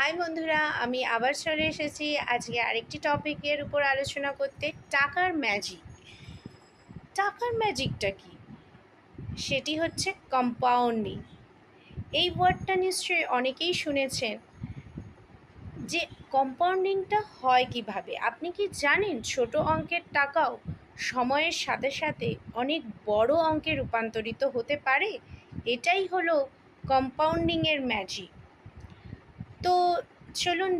High বন্ধুরা, আমি আবার চলে এসেছি আজকে আরেকটি টপিকের উপর আলোচনা করতে। টাকার ম্যাজিক। টাকার ম্যাজিকটা কি? সেটি হচ্ছে কম্পাউন্ডিং। এই ওয়ার্ডটা নিশ্চয়ই অনেকেই শুনেছেন। যে কম্পাউন্ডিংটা হয় কিভাবে? আপনি কি জানেন ছোট অঙ্কের টাকাও সময়ের সাথে সাথে অনেক বড় অঙ্কে রূপান্তরিত হতে পারে? এটাই হলো কম্পাউন্ডিংয়ের ম্যাজিক। তো চলুন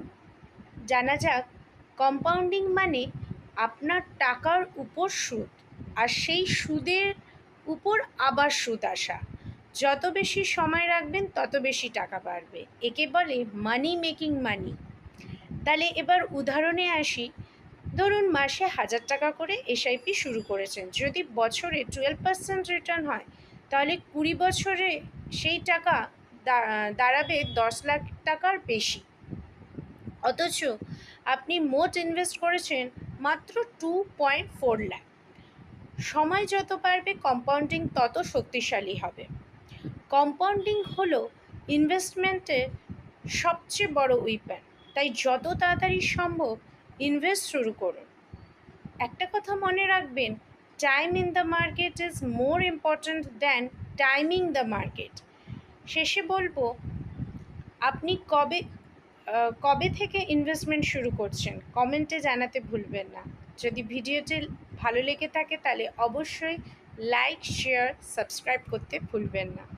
জানা যাক। কম্পাউন্ডিং মানে আপনার টাকার উপর সুদ, আর সেই সুদের উপর আবার সুদ আসা। যত বেশি সময় রাখবেন তত বেশি টাকা বাড়বে। একে বলে মানি মেকিং মানি। তাহলে এবার উদাহরণে আসি। ধরুন মাসে 1,000 টাকা করে এসআইপি শুরু করেছেন। যদি বছরে 12% রিটার্ন হয়, তাহলে 20 বছরে সেই টাকা দাঁড়াবে 10 লাখ টাকার বেশি। অথচ আপনি মোট ইনভেস্ট করেছেন মাত্র 2.4 লাখ। সময় যত বাড়বে কম্পাউন্ডিং তত শক্তিশালী হবে। কম্পাউন্ডিং হলো ইনভেস্টমেন্টের সবচেয়ে বড় উইপন। তাই যত তাড়াতাড়ি সম্ভব ইনভেস্ট শুরু করুন। একটা কথা মনে রাখবেন, time in the market is more important than timing the market. শেষে বলবো, আপনি কবে থেকে ইনভেস্টমেন্ট শুরু করছেন কমেন্টে জানাতে ভুলবেন না। যদি ভিডিওটি ভালো লেগে থাকে তাহলে অবশ্যই লাইক, শেয়ার, সাবস্ক্রাইব করতে ভুলবেন না।